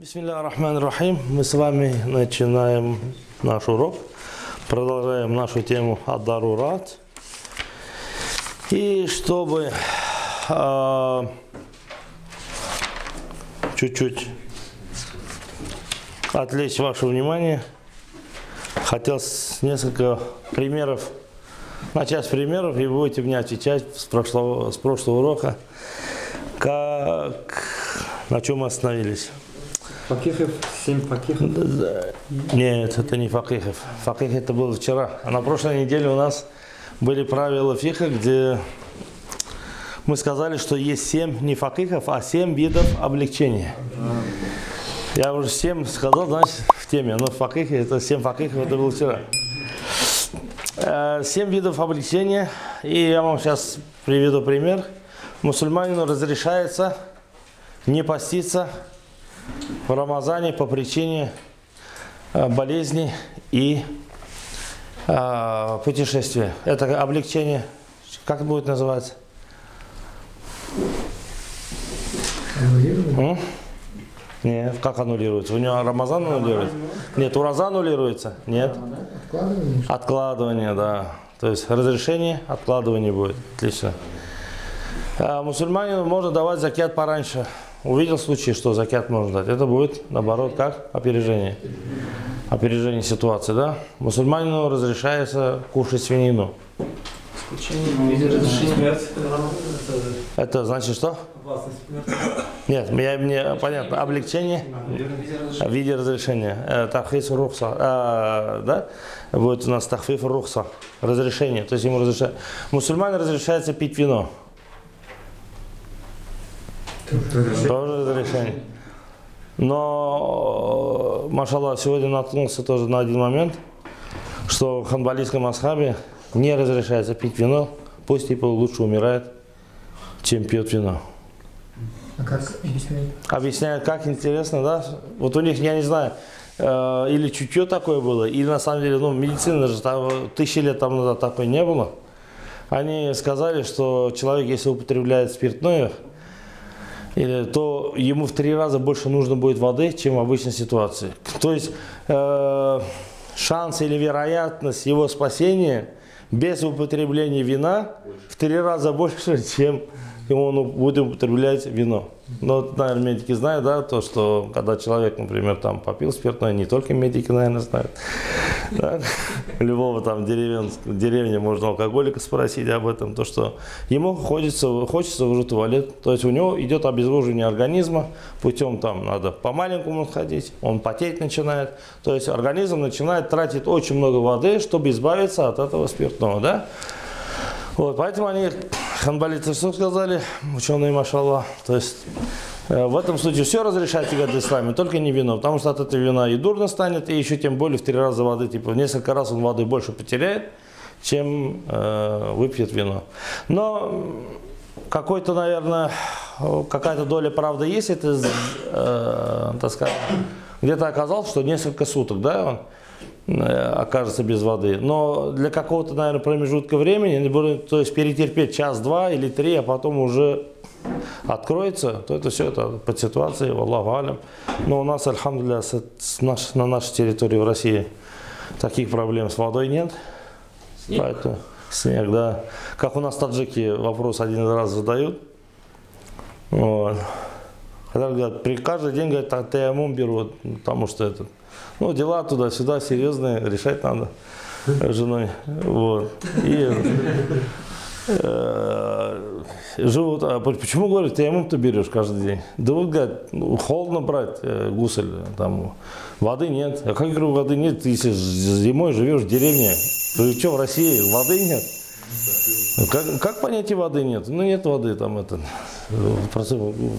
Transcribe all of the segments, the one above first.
Бисмилля ар-Рахман ар-Рахим. Мы с вами начинаем наш урок. Продолжаем нашу тему ад-дарурат. И чтобы отвлечь ваше внимание, хотел несколько примеров, начать с примеров, и вы будете мне отвечать с прошлого урока, на чем мы остановились. Факихов, 7 факихов? Нет, это не факихов. Факих это было вчера. А на прошлой неделе у нас были правила фиха, где мы сказали, что есть 7 не факихов, а 7 видов облегчения. Я уже 7 сказал, значит, в теме. Но в факихе это 7 факихов, это было вчера. 7 видов облегчения. И я вам сейчас приведу пример. Мусульманину разрешается не поститься в Рамазане по причине болезни и путешествия. Это облегчение. Как это будет называться? Нет, как аннулируется? У него Рамазан аннулируется? Нет, ураза аннулируется? Нет. Откладывание, да. То есть разрешение, откладывание будет. Отлично. Мусульманину можно давать закят пораньше. Увидел случай, что закят можно дать. Это будет, наоборот, как опережение. Опережение ситуации, да? Мусульманину разрешается кушать свинину. Это значит что? Нет, мне понятно. Облегчение в виде разрешения. Тахфиф рухса. Да? Будет у нас тахфиф рухса. Разрешение. То есть ему разрешается. Мусульманину разрешается пить вино. Тоже разрешение. Но, машаллах, сегодня наткнулся тоже на один момент, что в ханбалийском асхабе не разрешается пить вино, пусть типа лучше умирает, чем пьет вино. А как объясняют? Объясняют, как интересно, да? Вот у них, я не знаю, или чутье такое было, или на самом деле, медицина же там, 1000 лет там назад такой не было. Они сказали, что человек, если употребляет спиртное, то ему в 3 раза больше нужно будет воды, чем в обычной ситуации. То есть шанс или вероятность его спасения без употребления вина в 3 раза больше, чем он будет употреблять вино. Но, наверное, медики знают, да, то, что когда человек, например, там попил спиртное, не только медики, наверное, знают. Да? Любого там деревни можно алкоголика спросить об этом, то, что ему хочется уже туалет, то есть у него идет обезвоживание организма, путем там надо по-маленькому ходить, он потеть начинает, то есть организм начинает тратить очень много воды, чтобы избавиться от этого спиртного, да? Вот, поэтому они, ханбалиты, что сказали, ученые, машаллах, то есть в этом случае все разрешается, говорят, в исламе, только не вино, потому что от этого вина и дурно станет, и еще тем более в 3 раза воды, типа в несколько раз он воды больше потеряет, чем выпьет вино. Но какой-то, наверное, какая-то доля правды есть, это, так сказать, где-то оказалось, что несколько суток, да, он окажется без воды. Но для какого-то, наверное, промежутка времени, то есть перетерпеть час-два или 3, а потом уже откроется, то это все это под ситуацией, валлаху алям. Но у нас, альхамдулилля, на нашей территории в России таких проблем с водой нет. Снег? Поэтому, снег, да. Как у нас таджики вопрос один раз задают. Вот. Когда говорят, каждый день, говорят, таяммум берут, потому что это... дела туда-сюда серьезные, решать надо с женой. Вот. И живут. А почему, говорят, таяммум-то берешь каждый день? Да вот, говорят, холодно брать гусель, там воды нет. А как, говорю, воды нет, если зимой живешь в деревне? Ты что, в России воды нет? Как понятие воды нет? Нет воды, там это,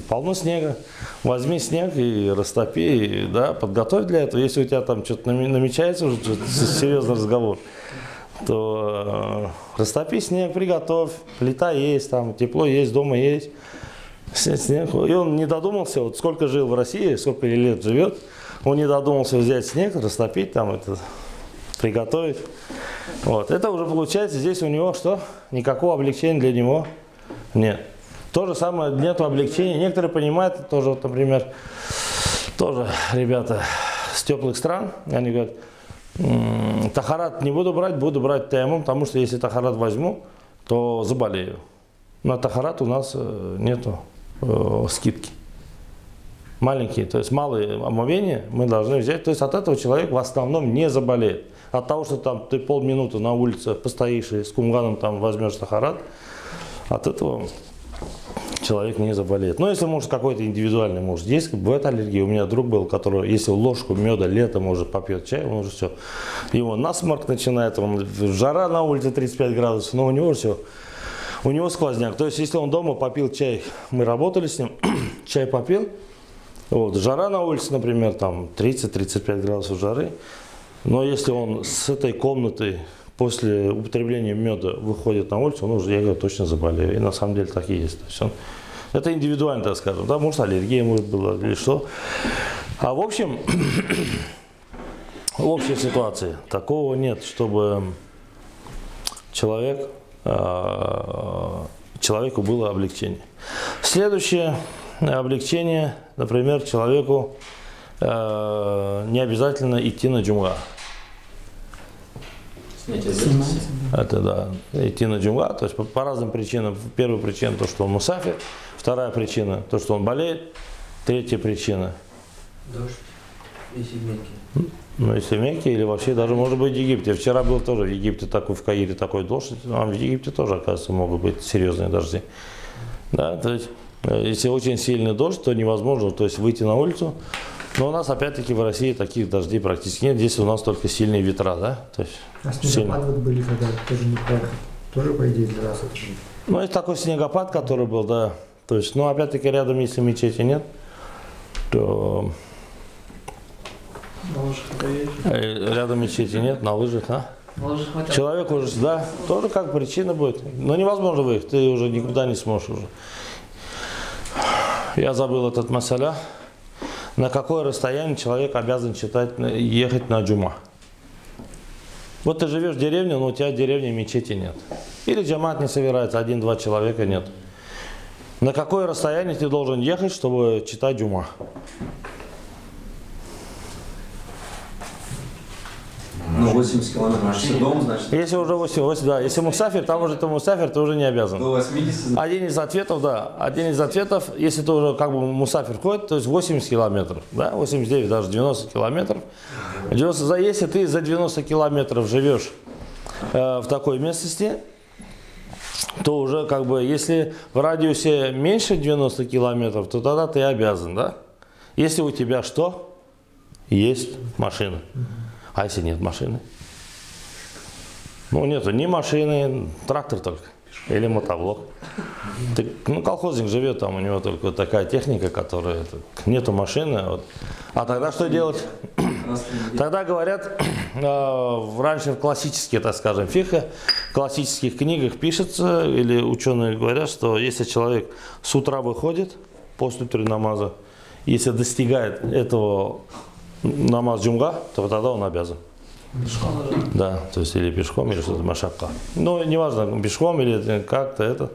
полно снега. Возьми снег и растопи, да, подготовь для этого. Если у тебя там что-то намечается, уже серьезный разговор, то растопи снег, приготовь, плита есть, там тепло есть, дома есть, снег. И он не додумался, вот сколько жил в России, сколько лет живет, он не додумался взять снег, растопить, там это, приготовить. Вот. Это уже получается, здесь у него что? Никакого облегчения для него нет. То же самое, нет облегчения. Некоторые понимают, тоже, вот, например, тоже ребята с теплых стран, они говорят, тахарат не буду брать таяммум, потому что если тахарат возьму, то заболею. На тахарат у нас нету скидки. Маленькие, то есть малые омовения мы должны взять. То есть от этого человек в основном не заболеет. От того, что там ты полминуты на улице постоишь и с кумганом там возьмешь тахарат, от этого человек не заболеет. Но если, может, какой-то индивидуальный, может, есть, бывает аллергия. У меня друг был, который, если ложку меда летом уже попьет чай, он уже все, его насморк начинает, он, жара на улице 35 градусов, но у него все, у него сквозняк. То есть, если он дома попил чай, мы работали с ним, чай попил, вот, жара на улице, например, там 30-35 градусов жары, но если он с этой комнаты после употребления меда выходит на улицу, он уже, я говорю, точно заболею. И на самом деле так и есть. То есть это индивидуально, так скажем. Да, может, аллергия может была или что. А в общем, в общей ситуации такого нет, чтобы человеку было облегчение. Следующее облегчение, например, человеку не обязательно идти на джумга. Это да, идти на джумга, то есть по разным причинам. Первая причина то, что он мусафир, вторая причина то, что он болеет, третья причина. Дождь, если мелкий. Ну, если мягкий, или вообще даже может быть в Египте. Вчера был тоже в Египте такой, в Каире такой дождь, а в Египте тоже, оказывается, могут быть серьезные дожди. Да, то есть, если очень сильный дождь, то невозможно, то есть выйти на улицу. Но у нас опять-таки в России таких дождей практически нет. Здесь у нас только сильные ветра, да? То есть, а снегопад вот были, когда тоже не проехал. Тоже, по идее, для вас это же. Ну, есть такой снегопад, который был, да. То есть, ну, опять-таки рядом, если мечети нет, то... На лыжах поедешь? Рядом мечети нет, на лыжах, а? На лыжах хватает. Человек уже, да, тоже как причина будет. Но невозможно выехать, ты уже никуда не сможешь уже. Я забыл этот масаля. На какое расстояние человек обязан ехать на джума? Вот ты живешь в деревне, но у тебя в деревне мечети нет. Или джамат не собирается, 1-2 человека нет. На какое расстояние ты должен ехать, чтобы читать джума? Ну, 80 километров. Если дом, значит. Если уже 80, да. Если мусафир, там уже ты мусафир, ты уже не обязан. До 80. Один из ответов, да. Один из ответов, если ты уже как бы мусафир ходит, то есть 80 километров, да, 89, даже 90 километров. 90, если ты за 90 километров живешь в такой местности, то уже как бы, если в радиусе меньше 90 километров, то тогда ты обязан, да. Если у тебя что? Есть машина. А если нет машины? Ну, нету ни машины, трактор только. Или мотоблок. Ну, колхозник живет, там у него только такая техника, которая... Нету машины. Вот. А тогда что делать? Тогда говорят, раньше в классических, так скажем, в классических книгах пишется, или ученые говорят, что если человек с утра выходит после утра намаза, если достигает этого намаз джумга, то тогда он обязан. Пешком даже? Да, то есть или пешком, или что-то машакка. Ну, неважно, пешком или как-то это,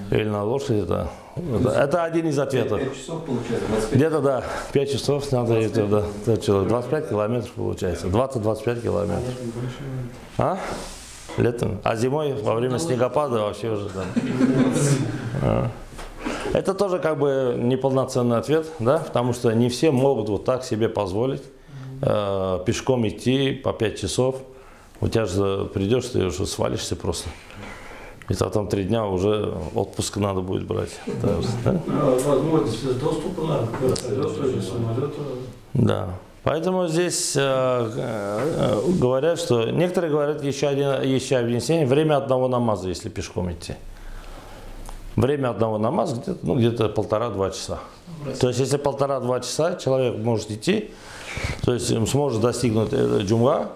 или на лошади, да. Это один из ответов. 5 часов получается, 25. Где-то, да, 5 часов надо, это, да, 25 километров получается, 20-25 километров. А? Летом. А зимой, во время снегопада вообще уже там. Это тоже как бы неполноценный ответ, да, потому что не все могут вот так себе позволить пешком идти по 5 часов. У тебя же придешь, ты уже свалишься просто. И потом 3 дня уже отпуск надо будет брать. Да? Возможность доступа на вертолету или самолету. Да. Поэтому здесь говорят, что некоторые говорят еще объяснение, время одного намаза, если пешком идти. Время одного намаза где-то 1,5-2 часа. То есть, если 1,5-2 часа человек может идти, то есть сможет достигнуть джумга,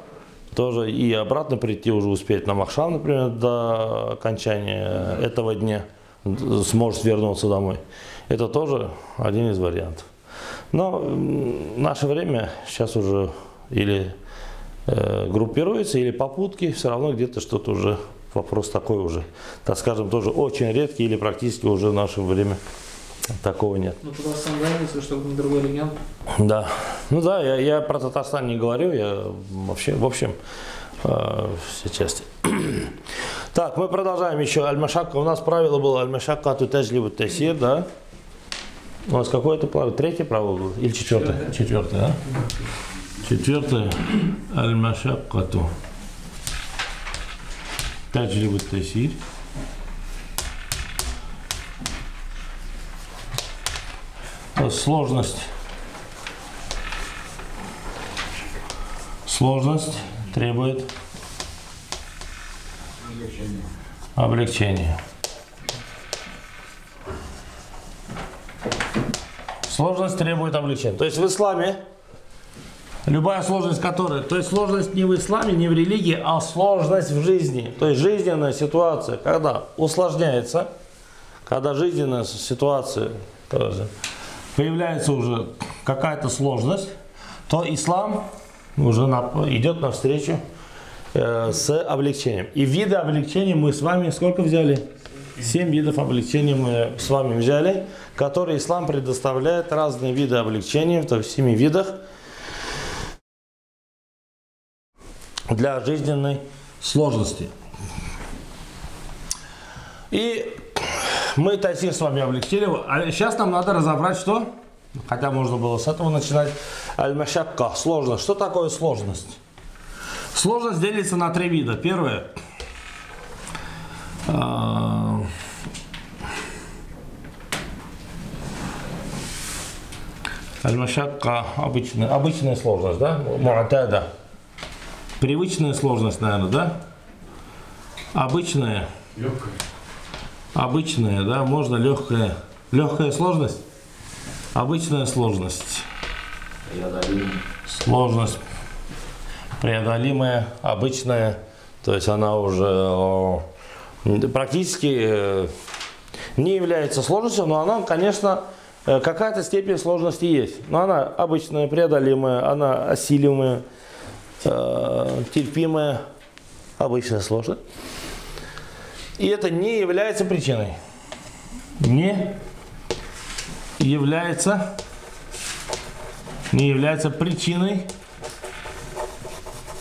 тоже и обратно прийти уже успеть на Махшам, например, до окончания этого дня, сможет вернуться домой. Это тоже один из вариантов. Но в наше время сейчас уже или группируется, или попутки, все равно где-то что-то уже... Вопрос такой уже, так скажем, тоже очень редкий или практически уже в наше время Такого нет. Ну, Татарстан, да, если чтобы не другой регион. Да. Ну да, я про Татарстан не говорю, я вообще, в общем, все части. Так, мы продолжаем еще. Аль-Машакка. У нас правило было Аль-Машакка тутажливу тасир, да? У нас какое-то правило? Третье правило было? Или четвертое? Четвертое, да? Четвертое. Аль-Машаккату тажливу тасир. Сложность. Сложность требует облегчения. Сложность требует облегчения. То есть в исламе любая сложность, которая... То есть сложность не в исламе, не в религии, а сложность в жизни. То есть жизненная ситуация, когда усложняется, когда жизненная ситуация появляется уже какая-то сложность, то ислам уже идет навстречу с облегчением. И виды облегчения мы с вами сколько взяли? 7 видов облегчения мы с вами взяли, которые ислам предоставляет, разные виды облегчения, то есть в 7 видах для жизненной сложности. И мы тайсир с вами облегчили. А сейчас нам надо разобрать, что? Хотя можно было с этого начинать. Аль-Машакка. Сложность. Что такое сложность? Сложность делится на 3 вида. Первое. Аль-Машакка. Обычная сложность, да? Муатада. Привычная сложность, наверное, да? Обычная. Обычная, да, можно легкая. Легкая сложность? Обычная сложность. Сложность. Преодолимая, обычная. То есть она уже практически не является сложностью, но она, конечно, какая-то степень сложности есть. Но она обычная, преодолимая, она осилимая, терпимая, обычная сложность. И это не является причиной. Не является причиной.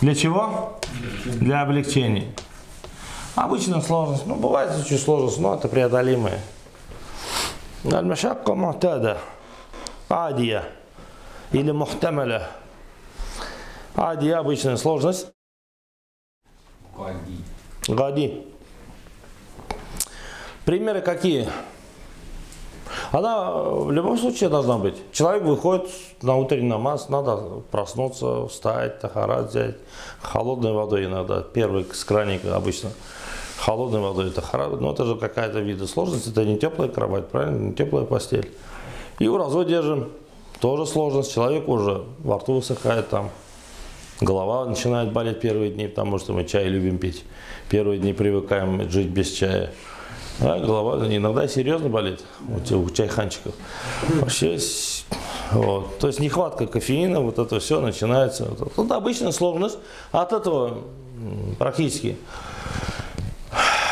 Для чего? Для облегчения. Обычная сложность. Ну, бывает чуть сложность, но это преодолимая. Аль-Машакка му'тада. Адия. Или мухтамаля. Адия — обычная сложность. Гади. Примеры какие? Она в любом случае должна быть. Человек выходит на утренний намаз, надо проснуться, встать, тахарат взять. Холодной водой иногда. Первый с краника обычно. Холодной водой тахарат. Но это же какая-то вида сложности. Это не теплая кровать, правильно? Не теплая постель. И уразу держим. Тоже сложность. Человек уже во рту высыхает там. Голова начинает болеть первые дни, потому что мы чай любим пить. Первые дни привыкаем жить без чая. А голова иногда серьезно болит у чайханчиков. Вообще, вот. То есть нехватка кофеина, вот это все начинается. Вот обычная сложность. От этого практически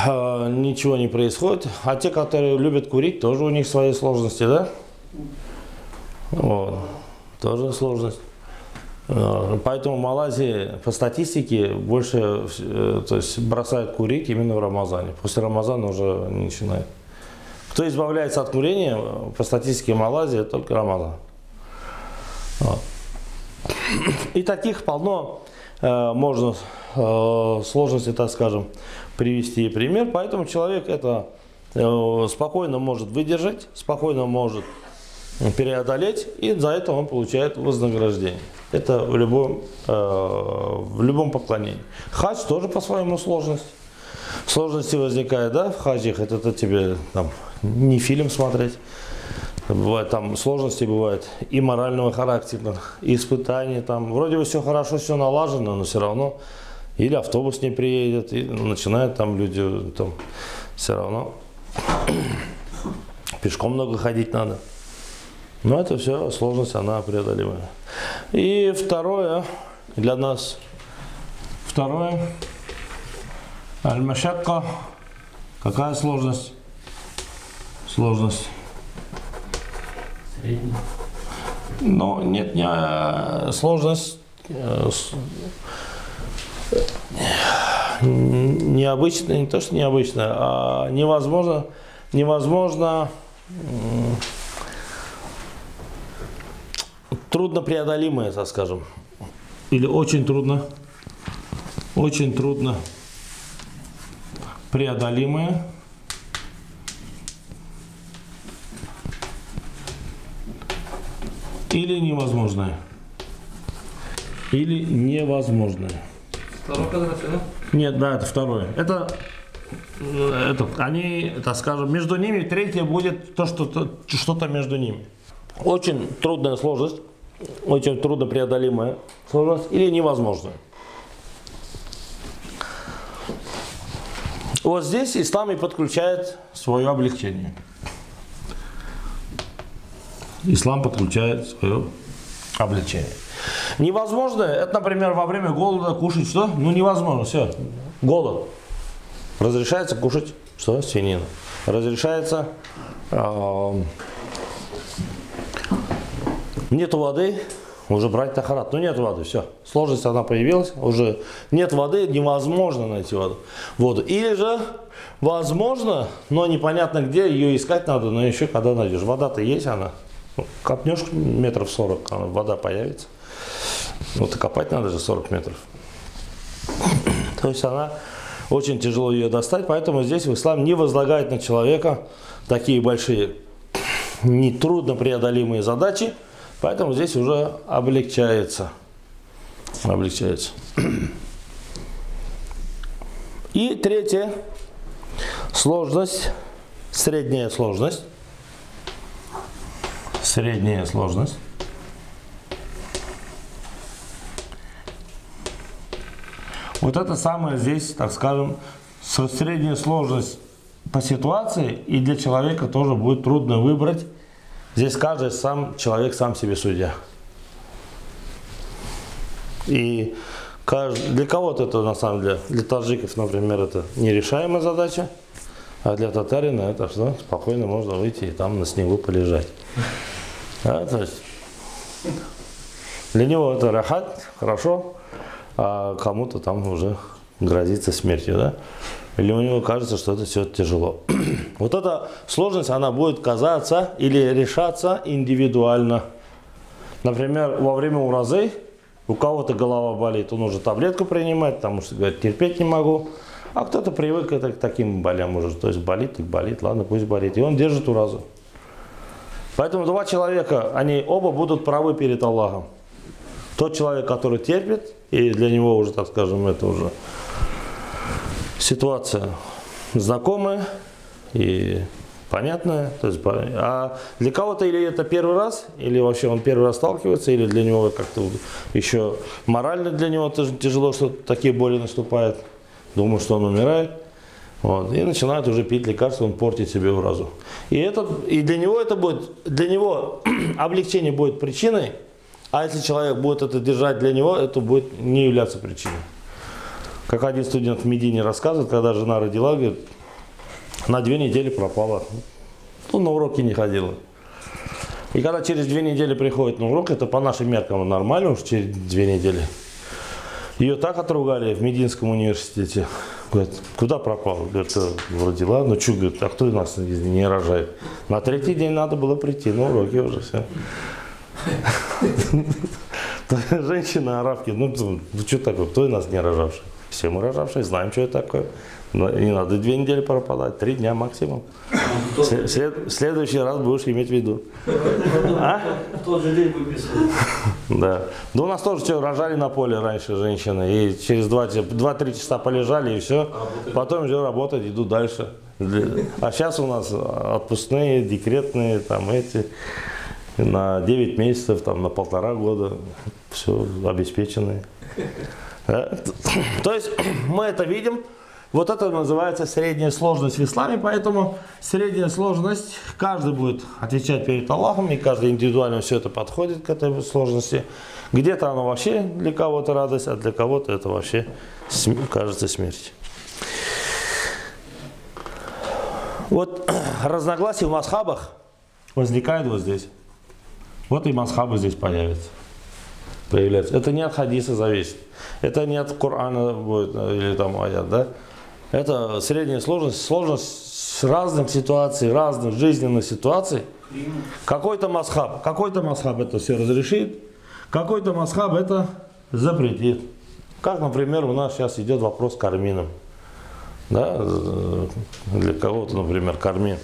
ничего не происходит. А те, которые любят курить, тоже у них свои сложности, да? Вот. Тоже сложность. Поэтому в Малайзии по статистике больше, то есть бросают курить именно в Рамазане. После Рамазана уже не начинают. Кто избавляется от курения, по статистике Малайзии, только Рамазан. Вот. И таких полно можно сложности, так скажем, привести пример. Поэтому человек это спокойно может выдержать, спокойно может переодолеть, и за это он получает вознаграждение. Это в любом поклонении. Хадж тоже по-своему сложность. Сложности возникают, да, в хаджах. Это тебе там не фильм смотреть. Бывает там сложности бывают и морального характера, и испытаний. Там вроде бы все хорошо, все налажено, но все равно или автобус не приедет, и начинают там люди там все равно пешком много ходить надо. Но это все сложность, она преодолимая. И второе для нас, аль-машакка. Какая сложность? Сложность Средний. Но нет, сложность необычная, не то что необычная, а невозможно трудно преодолимое, так скажем, или очень трудно преодолимое. Или невозможное. Или невозможное. Второй квадрат, да? Нет, да, это второе. Это они, так скажем, между ними третье будет что-то между ними. Очень трудная сложность, очень трудно преодолимая сложность или невозможная. Вот здесь ислам и подключает свое облегчение. Ислам подключает свое облегчение. Невозможно, это, например, во время голода кушать что? Ну, невозможно, все, голод. Разрешается кушать что? Свинину. Разрешается, нету воды, уже брать тахарат. Ну, нет воды, все, сложность она появилась, уже нет воды, невозможно найти воду. Или же, возможно, но непонятно где, ее искать надо, но еще когда найдешь. Вода-то есть она. Копнешь метров 40, вода появится. Вот и копать надо же 40 метров. То есть она очень тяжело ее достать, поэтому здесь в ислам не возлагает на человека такие большие, нетрудно преодолимые задачи, поэтому здесь уже облегчается. И третья сложность, средняя сложность. Средняя сложность. Вот это самое здесь, так скажем, средняя сложность по ситуации, и для человека тоже будет трудно выбрать. Здесь каждый человек сам себе судья. И для кого-то это на самом деле, для таджиков, например, это нерешаемая задача, а для татарина это что? Спокойно можно выйти и там на снегу полежать. Да, то есть для него это рахат, хорошо, а кому-то там уже грозится смертью, да? Или у него кажется, что это все тяжело. Вот эта сложность, она будет казаться или решаться индивидуально. Например, во время уразы у кого-то голова болит, он уже таблетку принимает, потому что говорит, терпеть не могу. А кто-то привык к таким болям уже, то есть болит, так болит, ладно, пусть болит. И он держит уразу. Поэтому два человека, они оба будут правы перед Аллахом. Тот человек, который терпит, и для него уже, так скажем, это уже ситуация знакомая и понятная. То есть, а для кого-то или это первый раз, или вообще он первый раз сталкивается, или для него как-то еще морально для него тоже тяжело, что такие боли наступают. Думает, что он умирает. Вот, и начинает уже пить лекарства, он портит себе уразу. И для него облегчение будет причиной, а если человек будет это держать для него, это будет не являться причиной. Как один студент в Медине рассказывает, когда жена родила, говорит, на 2 недели пропала. Ну, на уроки не ходила. И когда через 2 недели приходит на урок, это по нашим меркам нормально, уж через 2 недели. Ее так отругали в Мединском университете. Говорит, куда пропал? Говорит, родила. Ну что, говорит, а кто у нас не рожает? На 3-й день надо было прийти на уроки уже все. Женщина, арабки, ну что такое, кто у нас не рожавший? Все мы рожавшие, знаем, что это такое. Не надо 2 недели пропадать, 3 дня максимум. В следующий раз будешь иметь в виду. В тот же день выписывают. Да. Да у нас тоже что, рожали на поле раньше женщины. И через 2-3 часа полежали и все. Потом уже работать, идут дальше. А сейчас у нас отпускные, декретные, там эти, на 9 месяцев, там, на 1,5 года. Все обеспеченные. Да? То есть мы это видим. Вот это называется средняя сложность в исламе, поэтому средняя сложность, каждый будет отвечать перед Аллахом, и каждый индивидуально все это подходит к этой сложности. Где-то оно вообще для кого-то радость, а для кого-то это вообще кажется смерть. Вот разногласия в масхабах возникают вот здесь. Вот и мазхабы здесь появляются. Это не от хадиса зависит. Это не от Корана будет, или там аят, да? Это средняя сложность, сложность разных ситуаций, разных жизненных ситуаций. Какой-то мазхаб это все разрешит, какой-то мазхаб это запретит. Как, например, у нас сейчас идет вопрос с кармином. Да? Для кого-то, например, кармин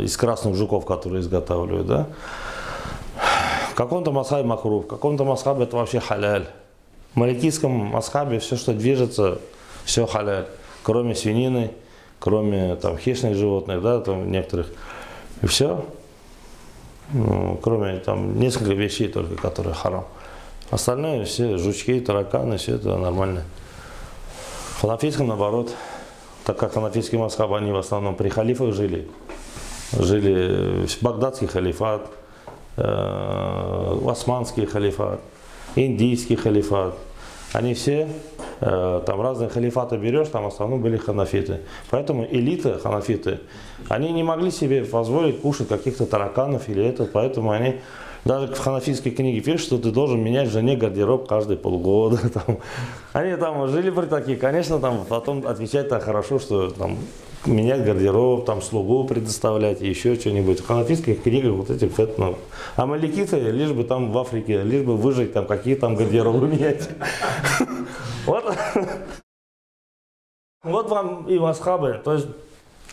из красных жуков, которые изготавливают. Да? В каком-то мазхабе макрух, в каком-то мазхабе это вообще халяль. В маликийском мазхабе все, что движется, все халяль. Кроме свинины, кроме там, хищных животных, да, там, некоторых. И все. Ну, кроме там нескольких вещей только, которые харам. Остальное все жучки, тараканы, все это нормально. В ханафийском наоборот, так как ханафийский мазхаб, они в основном при халифах жили. Жили багдадский халифат, османский халифат, индийский халифат. Они все, там разные халифаты берешь, там в основном были ханафиты. Поэтому элита ханафиты, они не могли себе позволить кушать каких-то тараканов или это, поэтому они, даже в ханафийской книге пишут, что ты должен менять жене гардероб каждые полгода. Там. Они там жили при таких, конечно, там потом отвечать так хорошо, что там менять гардероб, там слугу предоставлять и еще что-нибудь. В ханафийских книгах вот этих фетнов. А маликиты, лишь бы там в Африке, лишь бы выжить, там какие там гардеробы менять. Вот вам и мазхабы. То есть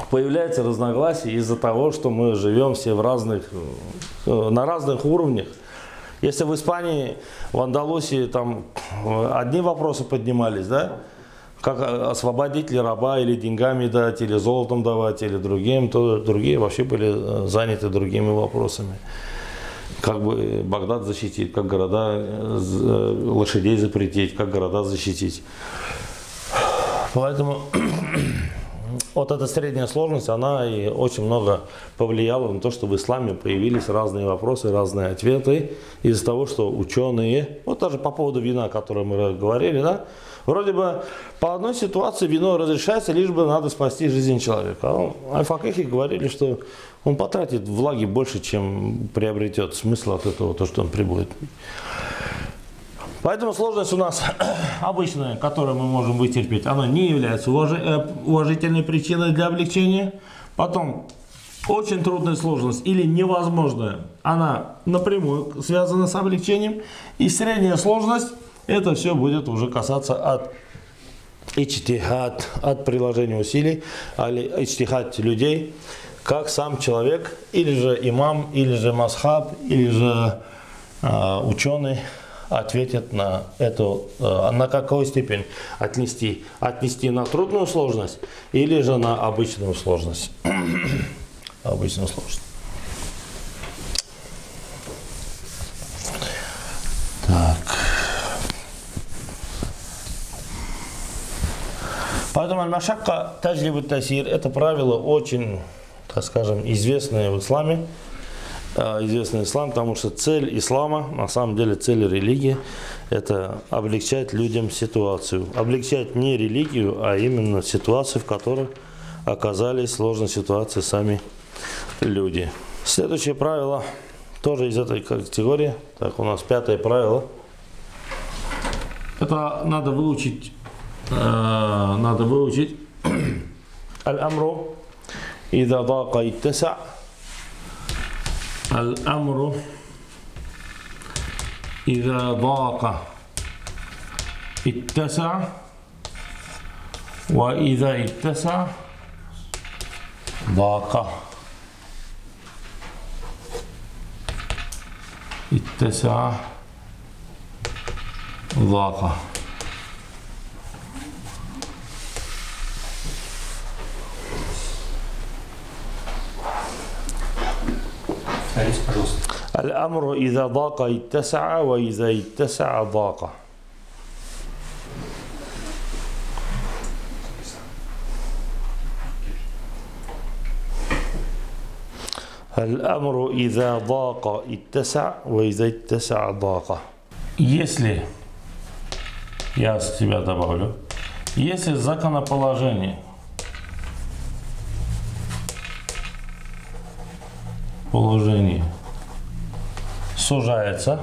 появляются разногласия из-за того, что мы живем все на разных уровнях. Если в Испании, в Андалусии там одни вопросы поднимались, да? Как освободить ли раба, или деньгами дать, или золотом давать, или другим, то другие вообще были заняты другими вопросами. Как бы Багдад защитить, как города, лошадей запретить, как города защитить. Поэтому вот эта средняя сложность, она и очень много повлияла на то, что в исламе появились разные вопросы, разные ответы из-за того, что ученые, вот даже по поводу вина, о котором мы говорили, да, вроде бы по одной ситуации вино разрешается, лишь бы надо спасти жизнь человека. А аль-факихи говорили, что он потратит влаги больше, чем приобретет смысл от этого, то, что он прибудет. Поэтому сложность у нас обычная, которую мы можем вытерпеть, она не является уважительной причиной для облегчения. Потом очень трудная сложность или невозможная, она напрямую связана с облегчением. И средняя сложность, это все будет уже касаться от ичтихад, от приложения усилий, ичтихад людей, как сам человек, или же имам, или же мазхаб, или же ученый ответит на эту, на какую степень отнести на трудную сложность или же на обычную сложность. Обычную сложность. Так. Поэтому аль-машакка таджлибу тасир, это правило очень, так скажем, известное в исламе. Известный ислам, потому что цель ислама, на самом деле цель религии, это облегчать людям ситуацию. Облегчать не религию, а именно ситуацию, в которой оказались в сложной ситуации сами люди. Следующее правило, тоже из этой категории. Так, у нас 5-е правило. Это надо выучить. Аль-амру ида дака иттаса. الأمر إذا ضاق اتسع وإذا اتسع ضاق اتسع ضاق. الأمر إذا ضاق اتسع وإذا اتسع ضاق. الأمر إذا ضاق اتسع وإذا اتسع ضاق. Если, я с тебя добавлю, если законоположение сужается.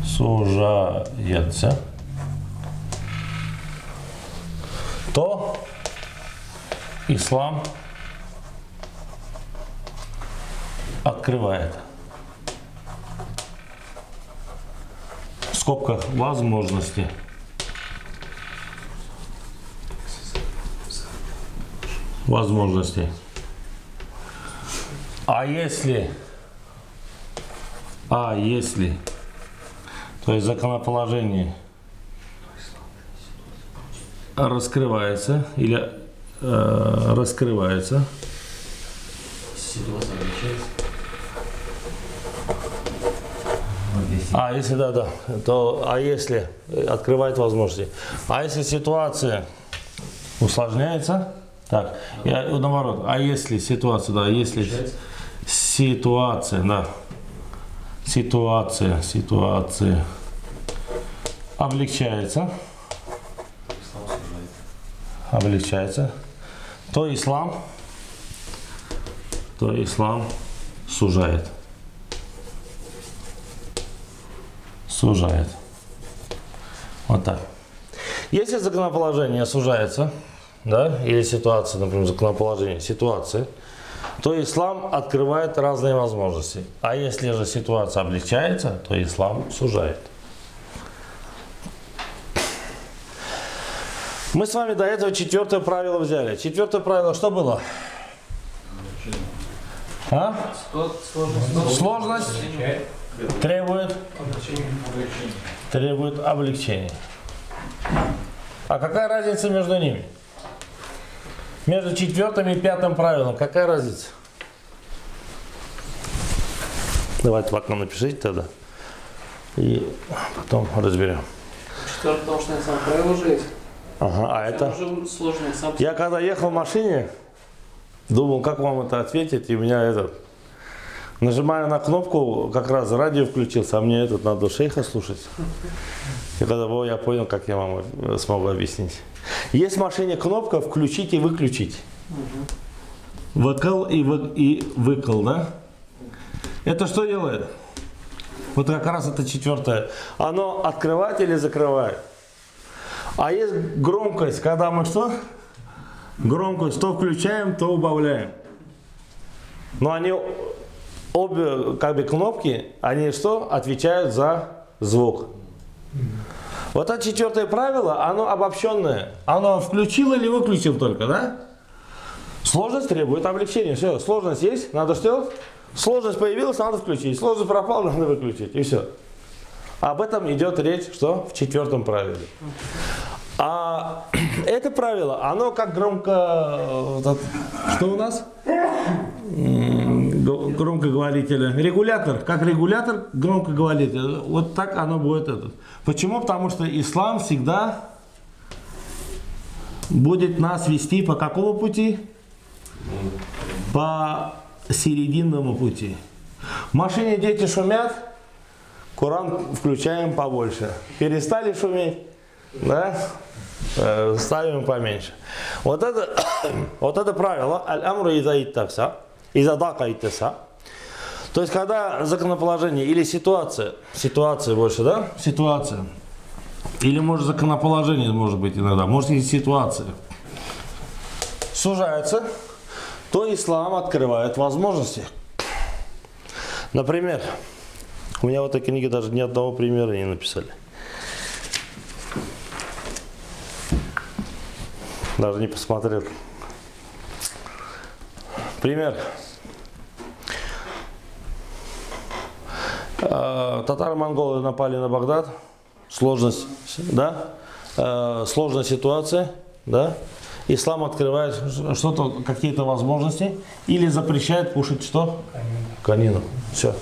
Сужается. То ислам открывает. В скобках возможности. Возможностей. А если, то есть законоположение раскрывается или раскрывается. Ситуация отличается. Если да, то если открывает возможности. А если ситуация усложняется, так, наоборот, если ситуация, да, если ситуация, да, ситуация облегчается, то ислам сужает. Вот так. Если законоположение сужается, да, или ситуация, например, законоположение, ситуация, то ислам открывает разные возможности. А если же ситуация облегчается, то ислам сужает. Мы с вами до этого 4-е правило взяли. 4-е правило что было? Сложность требует облегчения. А какая разница между ними? Между 4-м и 5-м правилом какая разница? Давайте в окно напишите тогда. И потом разберем. 4, потому что сам правило уже есть. Ага, а это? Уже сложный сам. Я когда ехал в машине, думал, как вам это ответить, и у меня нажимаю на кнопку, как раз радио включился, а мне надо шейха слушать. И когда я понял, как я вам смогу объяснить. Есть в машине кнопка включить и выключить. Выкл и выкл, да? Это что делает? Вот как раз это 4-е. Оно открывает или закрывает. А есть громкость, когда мы что? Громкость то включаем, то убавляем. Но они обе кнопки, они что? Отвечают за звук. Вот это 4-е правило, оно обобщенное. Оно включил или выключил только, да? Сложность требует облегчения. Все, сложность есть, надо что делать? Сложность появилась, надо включить. Сложность пропала, надо выключить. И все. Об этом идет речь, что? В 4-м правиле. А это правило, оно как что у нас? Громкоговорителя. Регулятор, как регулятор громкоговорителя. Вот так оно будет. Почему? Потому что ислам всегда будет нас вести по какому пути? По серединному пути. В машине дети шумят, Коран включаем побольше. Перестали шуметь, да? Ставим поменьше. Вот это правило. Аль-амру иза иттаса, иза дака иттаса. То есть, когда законоположение или ситуация больше, да? Ситуация. Или может законоположение может быть иногда, может и ситуация. Сужается, то ислам открывает возможности. Например, у меня в этой книге даже ни одного примера не написали. Даже не посмотрел. Пример. Татаро-монголы напали на Багдад. Сложность, да? Сложная ситуация, да? Ислам открывает что-то, какие-то возможности или запрещает кушать что? Конину. Все.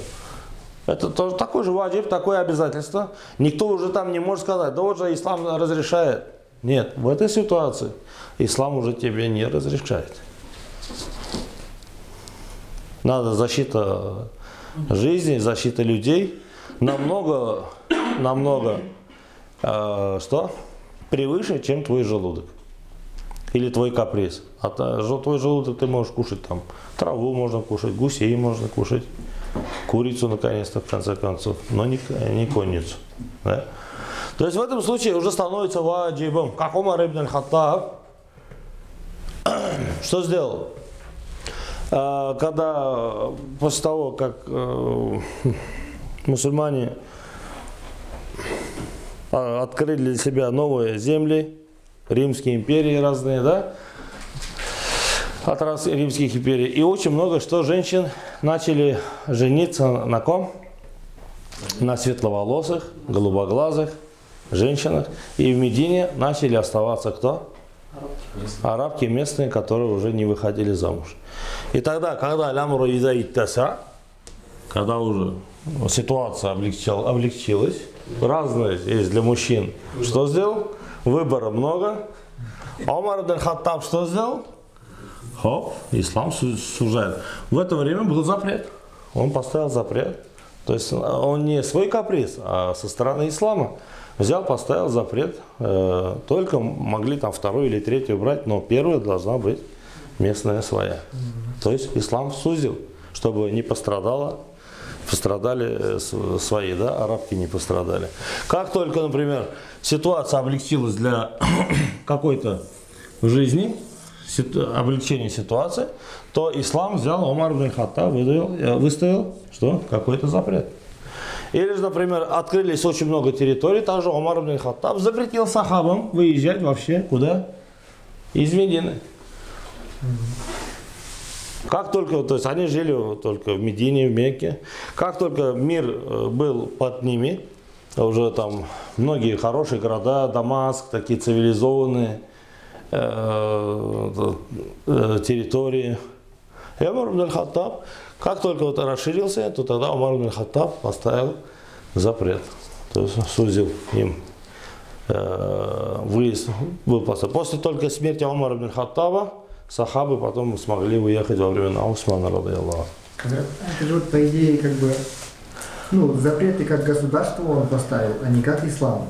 Это тоже такой же ваджиб, такое обязательство. Никто уже там не может сказать, да вот же ислам разрешает. Нет, в этой ситуации ислам уже тебе не разрешает. Надо защита жизни, защита людей намного что? Превыше, чем твой желудок. или твой каприз. А твой желудок ты можешь кушать там, траву можно кушать, гусей можно кушать, курицу наконец-то в конце концов, но не конницу. Да? То есть в этом случае уже становится ваджибом. Как Умар ибн аль-Хаттаб, что сделал? Когда после того, как мусульмане открыли для себя новые земли, римские империи разные, да, от римских империй, и очень много что женщин начали жениться на ком? На светловолосых, голубоглазых женщинах, и в Медине начали оставаться кто? Арабки местные, которые уже не выходили замуж. И тогда, когда лямру изаиттаса, когда уже ситуация облегчилась, разные есть для мужчин, что сделал? Выбора много. Умар ибн аль-Хаттаб что сделал? Хоп, ислам сужает. В это время был запрет. Он поставил запрет. То есть он не свой каприз, а со стороны ислама. Взял, поставил запрет. Только могли там вторую или третью брать, но первая должна быть местная своя. То есть ислам сузил, чтобы не пострадали свои, да, арабки не пострадали. Как только, например, ситуация облегчилась для какой-то жизни, облегчения ситуации, то ислам взял, Умар ибн аль-Хаттаб выставил, что? Какой-то запрет. Или же, например, открылись очень много территорий, также Умар ибн аль-Хаттаб запретил сахабам выезжать вообще куда? Из Медины. Как только, то есть они жили только в Медине, в Мекке, как только мир был под ними, уже там многие хорошие города, Дамаск, такие цивилизованные территории. И Умар ибн аль-Хаттаб, как только это расширился, то тогда Умар ибн аль-Хаттаб поставил запрет, то есть сузил им выезд. После только смерти Умара ибн аль-Хаттаба сахабы потом смогли уехать во времена Усмана, радийаллаху. Это же вот по идее как бы, ну, запреты как государство он поставил, а не как ислам.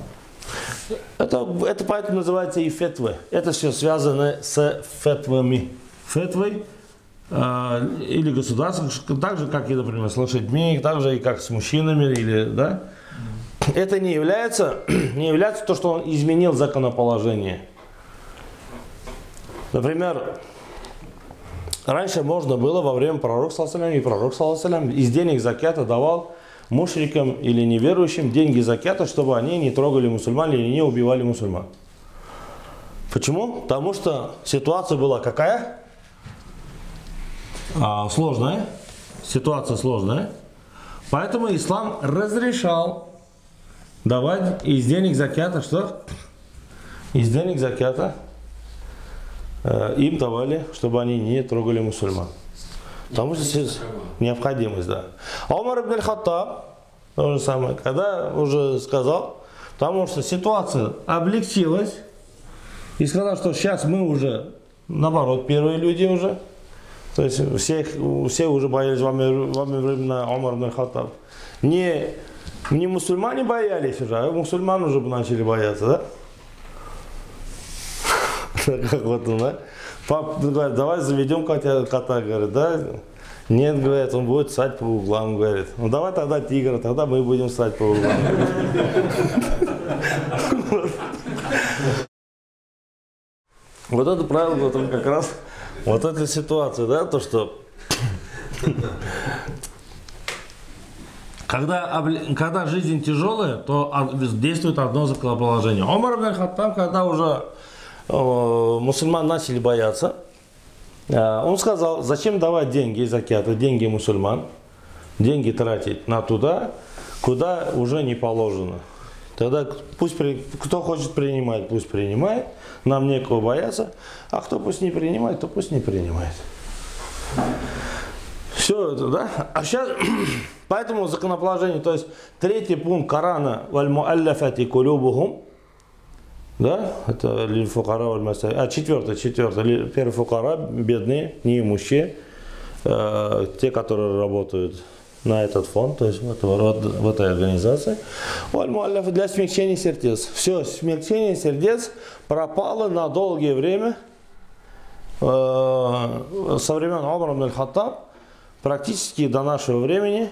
Это поэтому называется и фетвы. Это все связано с фетвами. Фетвой или государством, так же, как и, например, с лошадьми, так же и как с мужчинами, или, да? Это не является то, что он изменил законоположение. Например, раньше можно было во время пророка саллаллаху алейхи ва саллям, и пророк саллаллаху алейхи ва саллям из денег закята давал мушрикам или неверующим деньги закята, чтобы они не трогали мусульман или не убивали мусульман. Почему? Потому что ситуация была какая? Сложная. Ситуация сложная. Поэтому ислам разрешал давать из денег закята, что? Из денег закята им давали, чтобы они не трогали мусульман. Потому что необходимость, да. А Умар ибн аль-Хаттаб, то же самое, когда уже сказал, потому что ситуация облегчилась, и сказал, что сейчас мы уже, наоборот, первые люди уже, то есть все уже боялись во времена Умара ибн аль-Хаттаб. Не мусульмане боялись уже, а мусульман уже начали бояться, да? Как вот он, да? Папа говорит, давай заведем кота, говорит, да? Нет, говорит, он будет ссать по углам, говорит. Ну давай тогда тигра, тогда мы будем ссать по углам. Вот это правило, вот как раз, вот эта ситуация, да, то что когда жизнь тяжелая, то действует одно законоположение. Умар ибн аль-Хаттаб, когда уже мусульман начали бояться, он сказал, зачем давать деньги закята, деньги мусульман, деньги тратить на туда, куда уже не положено. Тогда пусть кто хочет принимать, пусть принимает, нам некого бояться, а кто пусть не принимает, то пусть не принимает. Все это, да? А сейчас, поэтому законоположение, то есть третий пункт Корана, валь-муаллафати кулюбухум, да, это лиль-фукара валь-масаки. А четвертый, первый фукара, бедные, неимущие, те, которые работают на этот фонд, то есть в этой организации. Валь-муаллаф для смягчения сердец. Все, смягчение сердец пропало на долгое время со времен Умара ибн аль-Хаттаб практически до нашего времени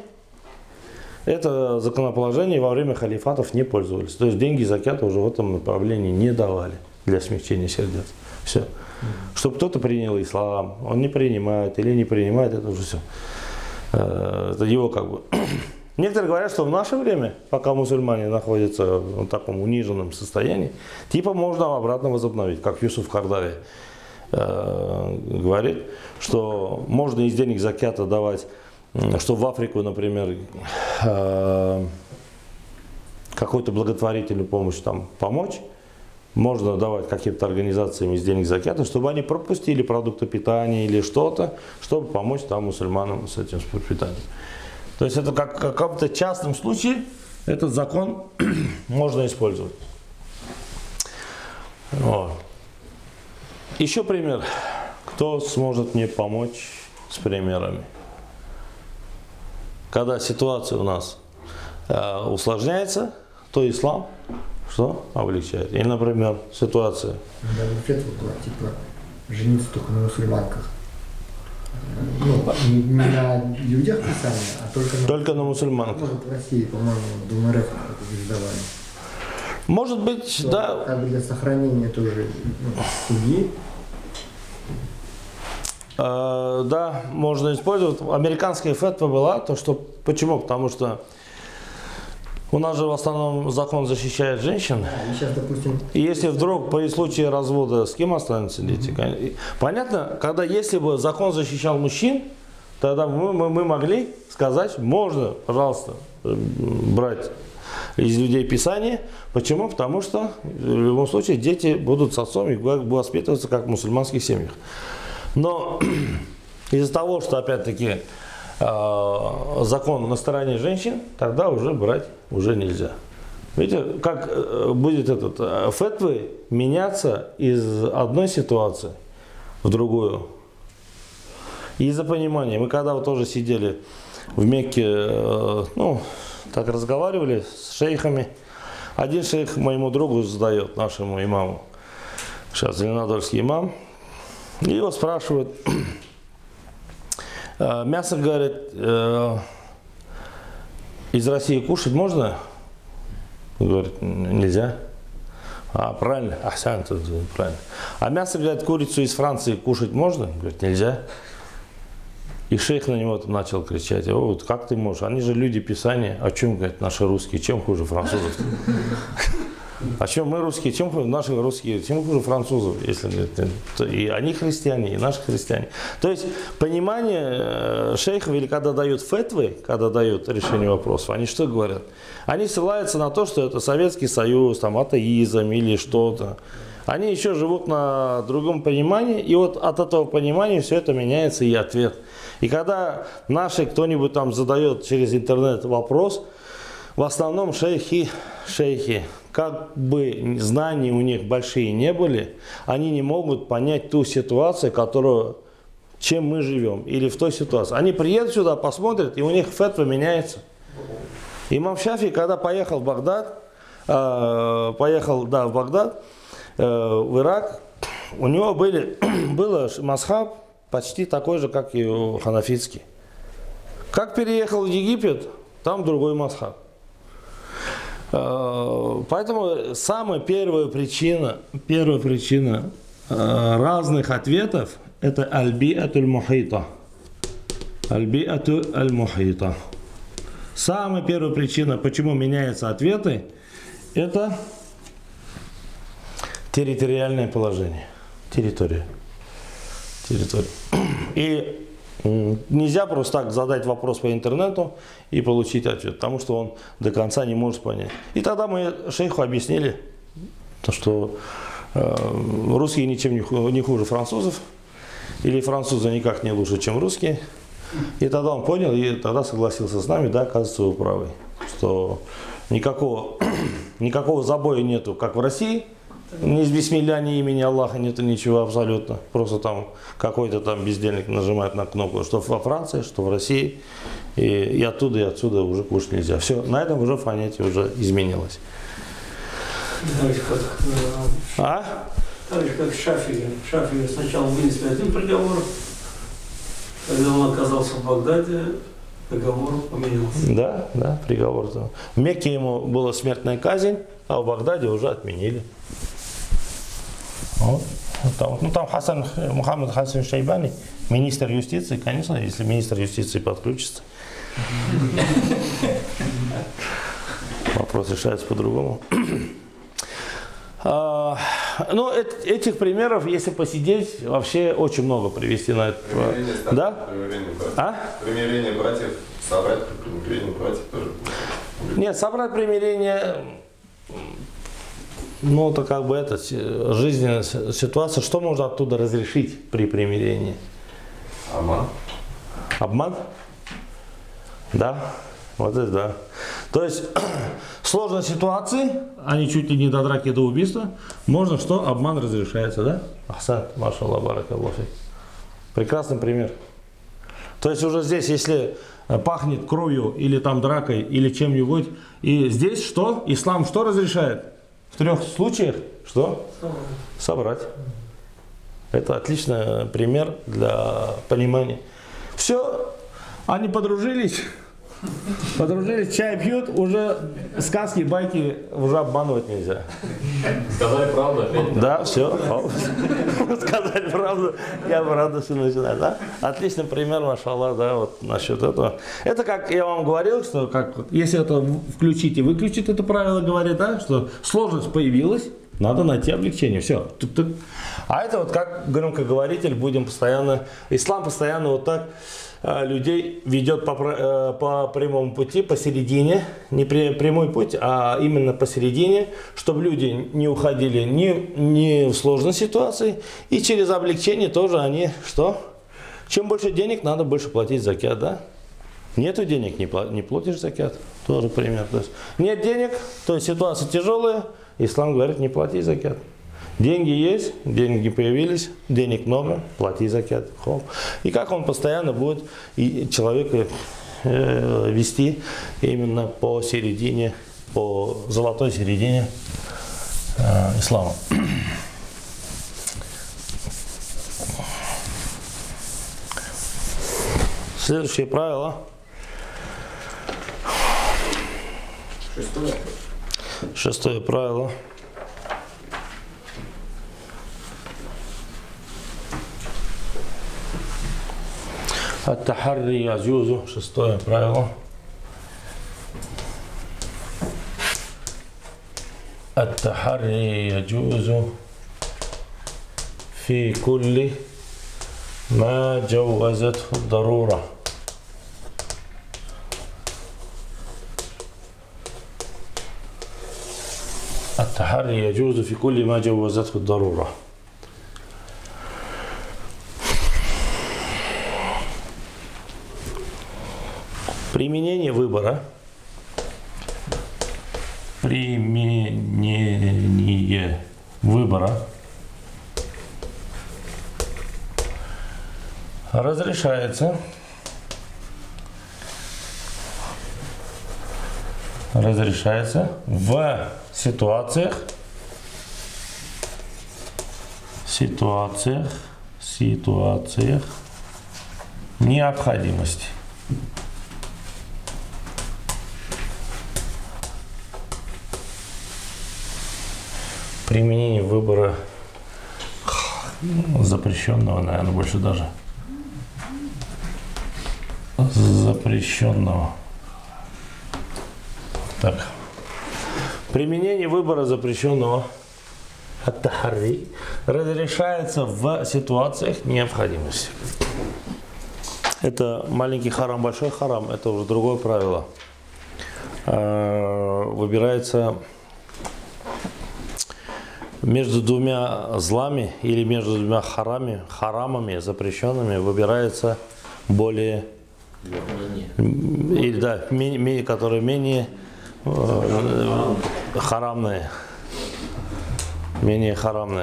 это законоположение во время халифатов не пользовались. То есть деньги закята уже в этом направлении не давали для смягчения сердец. Все. Чтобы кто-то принял ислам, он не принимает или не принимает, это уже все. Это его как бы. Некоторые говорят, что в наше время, пока мусульмане находятся в таком униженном состоянии, типа можно обратно возобновить, как Юсуф Кардави говорит, что можно из денег закята давать, что в Африку, например, какую-то благотворительную помощь там помочь, можно давать каким-то организациям из денег закята, чтобы они пропустили продукты питания или что-то, чтобы помочь там мусульманам с этим пропитанием. То есть это как в каком-то частном случае этот закон можно использовать. Вот. Еще пример. Кто сможет мне помочь с примерами? Когда ситуация у нас усложняется, то ислам что облегчает. Или, например, ситуация. Да, фетва была, типа, жениться только на мусульманках. Ну, не на людях писания, а только на мусульманках. Может, в России, по-моему, в МРФ издавали. Может быть, что, да. Как бы для сохранения тоже семьи. Да, можно использовать. Американская фетва была, то что почему? Потому что у нас же в основном закон защищает женщин. И сейчас, допустим, И если вдруг при случае развода с кем останутся дети? Понятно, когда если бы закон защищал мужчин, тогда мы могли сказать, можно, пожалуйста, брать из людей Писание. Почему? Потому что в любом случае дети будут с отцом и будут воспитываться как в мусульманских семьях. Но из-за того, что опять-таки закон на стороне женщин, тогда уже брать уже нельзя. Видите, как будет фетвы меняться из одной ситуации в другую. Из-за понимания. Мы когда вот тоже сидели в Мекке, так разговаривали с шейхами. Один шейх моему другу задает, нашему имаму, сейчас зеленодольский имам, и его спрашивают, мясо, говорит, из России кушать можно? Говорит, нельзя. Правильно, Ахсан, правильно. А мясо, говорит, курицу из Франции кушать можно? Говорит, нельзя. И шейх на него там начал кричать, вот как ты можешь, они же люди Писания, о чем, говорит, наши русские, чем хуже французов? О чем мы русские, чем хуже наши русские, чем хуже французов, если и они христиане, и наши христиане. То есть понимание шейхов, или когда дают фетвы, когда дают решение вопросов, они что говорят? Они ссылаются на то, что это Советский Союз, там атеизм или что-то. Они еще живут на другом понимании, и вот от этого понимания все это меняется и ответ. И когда наши кто-нибудь там задает через интернет вопрос, в основном шейхи, как бы знаний у них большие не были, они не могут понять ту ситуацию, чем мы живем, или в той ситуации. Они приедут сюда, посмотрят, и у них фетва меняется. Имам Шафи, когда поехал в Багдад, в Ирак, у него был масхаб почти такой же, как и у ханафитский. Как переехал в Египет, там другой масхаб. Поэтому самая первая причина разных ответов – это аль-би'атуль мухита. Аль-би'атуль-мухита. Самая первая причина, почему меняются ответы, это территориальное положение. Территория. И нельзя просто так задать вопрос по интернету и получить ответ, потому что он до конца не может понять. И тогда мы шейху объяснили, что русские ничем не хуже французов, или французы никак не лучше, чем русские. И тогда он понял, и тогда согласился с нами, да, оказывается, вы правы, что никакого забоя нету, как в России. Ни с бисмилля, ни имени Аллаха нету ничего абсолютно. Просто там какой-то там бездельник нажимает на кнопку, что во Франции, что в России. И отсюда уже кушать нельзя. Все, на этом уже понятие уже изменилось. Так же, как Шафига. Шафига сначала вынесли один приговор, когда он оказался в Багдаде, договор поменялся. Да, да, приговор. В Мекке ему была смертная казнь, а в Багдаде уже отменили. Вот. Ну там Мухаммад Хасан Шайбани, министр юстиции, конечно, если министр юстиции подключится. Вопрос решается по-другому. Ну, этих примеров, если посидеть, вообще очень много привести на это. Да? Примирение братьев, собрать примирение братьев тоже. Нет, собрать примирение, ну, это как бы это, жизненная ситуация. Что можно оттуда разрешить при примирении? Обман. Обман? Да, вот это да. То есть, сложные ситуации, они чуть ли не до драки, до убийства, можно что? Обман разрешается, да? Ахсан, машаллах, баракаллаху фик. Прекрасный пример. То есть, уже здесь, если пахнет кровью, или там дракой, или чем-нибудь, и здесь что? Ислам что разрешает? В 3 случаях что? Собрать. Это отличный пример для понимания. Все, они подружились, чай пьют, уже сказки, байки уже обманывать нельзя. Сказали правду опять. Да, все. Сказали правду, я правду все начинаю. Да? Отличный пример, машаллах, да, вот насчет этого. Это как я вам говорил, что как, если это включить и выключить, это правило говорит, да, что сложность появилась, надо найти облегчение. Все. А это вот как громкоговоритель, будем постоянно, ислам постоянно вот так людей ведет по прямому пути, посередине, не прямой путь, а именно посередине, чтобы люди не уходили ни в сложной ситуации, и через облегчение тоже они что? Чем больше денег, надо больше платить закят, да? Нету денег, не платишь закят, тоже пример. То есть, нет денег, то есть ситуация тяжелая, ислам говорит, не плати закят. Деньги есть, деньги появились, денег много, плати закят. Хоп. И как он постоянно будет и человека вести именно по середине, по золотой середине ислама. Следующее правило. 6-е правило. Ат-тахарри яджузу, 6-е правило. Ат-тахарри яджузу фи кулли ма джаввазатху дарура. Ат-тахарри яджузу фи кулли ма джаввазатху дарура. Применение выбора. Применение выбора разрешается в ситуациях необходимости. Применение выбора запрещенного, наверное, больше даже. Запрещенного. Так. Применение выбора запрещенного ат-тахарри разрешается в ситуациях необходимости. Это маленький харам, большой харам, это уже другое правило. Выбирается между двумя злами или между двумя харамами запрещенными выбирается более или да, которые менее харамные,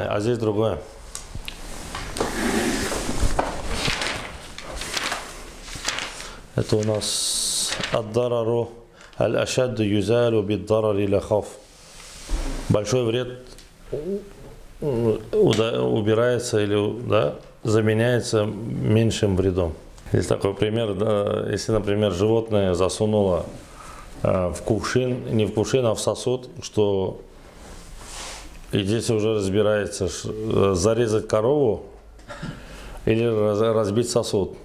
а здесь другое. Это у нас ад-дарару аль-ашадду юзалу бид-дарари ля хауф. Большой вред убирается или да, заменяется меньшим вредом. Есть такой пример, да, если, например, животное засунуло в кувшин, не в кувшин, а в сосуд, что и здесь уже разбирается, зарезать корову или разбить сосуд.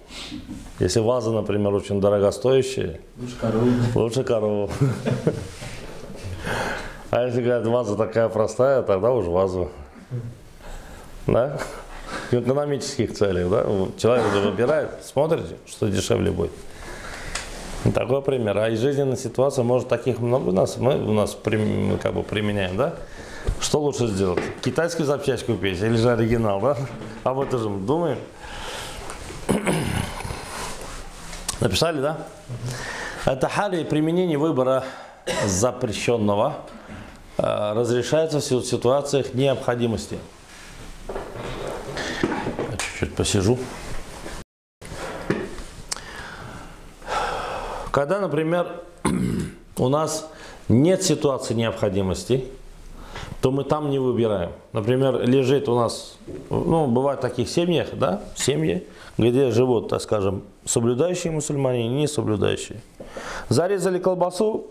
Если ваза, например, очень дорогостоящая, лучше корову. А если, говорят, ваза такая простая, тогда уже вазу. Да? В экономических целях, да? Человек уже выбирает, смотрите, что дешевле будет. Такой пример. А из жизненной ситуации, может, таких много у нас, мы как бы применяем, да? Что лучше сделать? Китайскую запчасть купить или же оригинал, да? Об этом же мы думаем. Написали, да? Это хали применение выбора запрещенного разрешается в ситуациях необходимости. Я чуть-чуть посижу. Когда, например, у нас нет ситуации необходимости, то мы там не выбираем. Например, лежит у нас, ну, бывает в таких семьях, да, семьи, где живут, так скажем, соблюдающие мусульмане и не соблюдающие. Зарезали колбасу,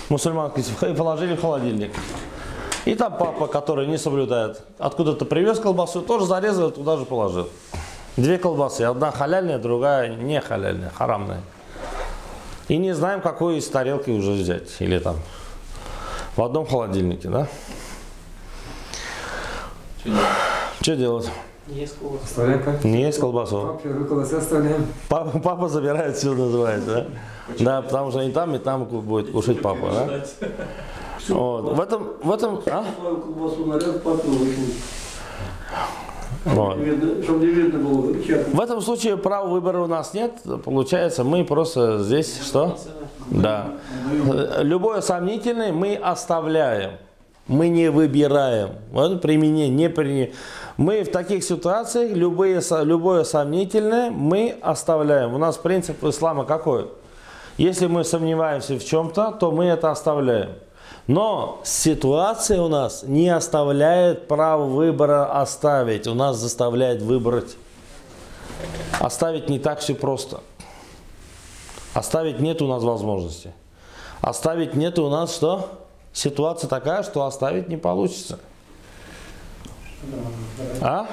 мусульманки, и положили в холодильник. И там папа, который не соблюдает, откуда-то привез колбасу, тоже зарезал, туда же положил. Две колбасы, одна халяльная, другая не халяльная, харамная. И не знаем, какую из тарелки уже взять, или там в одном холодильнике, да? Что делать? Не есть колбасу. Оставляем папе. Не есть колбасу. Папе колбасу оставляем. Папа забирает все, называется, да? Да, потому что и там будет кушать папа, да? Вот. В этом, а? Свою колбасу наряд, папе выкинуть. Вот. Чтобы не видно было. В этом случае права выбора у нас нет, получается, мы просто здесь что? Да. Любое сомнительное мы оставляем, мы не выбираем. Вот применение, не применение. Мы в таких ситуациях любое сомнительное мы оставляем. У нас принцип ислама какой? Если мы сомневаемся в чем-то, то мы это оставляем. Но ситуация у нас не оставляет право выбора оставить. У нас заставляет выбрать. Оставить не так все просто. Оставить нет у нас возможности. Оставить нет у нас что? Ситуация такая, что оставить не получится. А?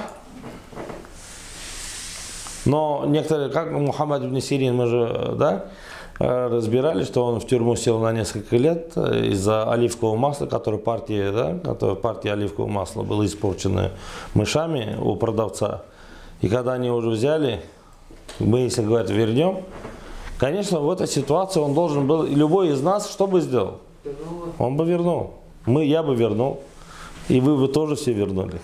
Но некоторые, как Мухаммад ибн Сирин, мы же, да, разбирали, что он в тюрьму сел на несколько лет из-за оливкового масла, которое партия оливкового масла была испорчена мышами у продавца. И когда они уже взяли, мы, если говорят, вернем, конечно, в этой ситуации он должен был, любой из нас, что бы сделал? Он бы вернул. Я бы вернул. И вы бы тоже все вернули.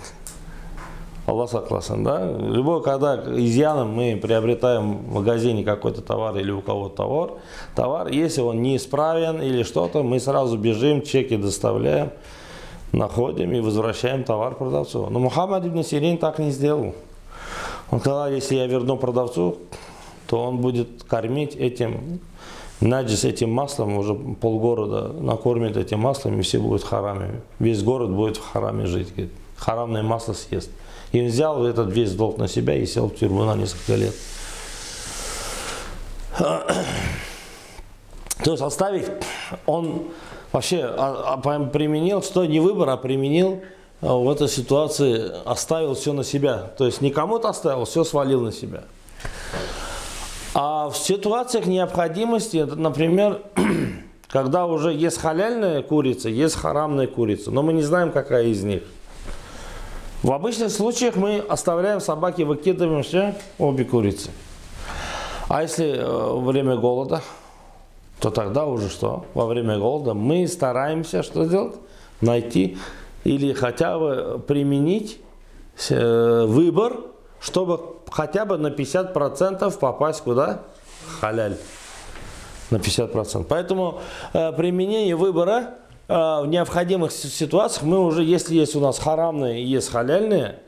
Аллах согласен, да? Любой, когда изъяном мы приобретаем в магазине какой-то товар или у кого-то товар, если он неисправен или что-то, мы сразу бежим, чеки доставляем, находим и возвращаем товар продавцу. Но Мухаммад ибн Сирин так не сделал. Он сказал, если я верну продавцу, то он будет кормить этим наджис, этим маслом, уже полгорода накормит этим маслом, и все будут в хараме. Весь город будет в хараме жить. Говорит, харамное масло съест. И он взял этот весь долг на себя и сел в тюрьму на несколько лет. То есть оставить, он вообще применил, что не выбор, а применил в этой ситуации, оставил все на себя. То есть не кому-то оставил, все свалил на себя. А в ситуациях необходимости, например, когда уже есть халяльная курица, есть харамная курица, но мы не знаем, какая из них. В обычных случаях мы оставляем собаке, выкидываем все, обе курицы. А если время голода, то тогда уже что? Во время голода мы стараемся что сделать? Найти или хотя бы применить выбор, чтобы хотя бы на 50% попасть куда? Халяль. На 50%. Поэтому применение выбора в необходимых ситуациях мы уже, если есть у нас харамные и есть халяльные,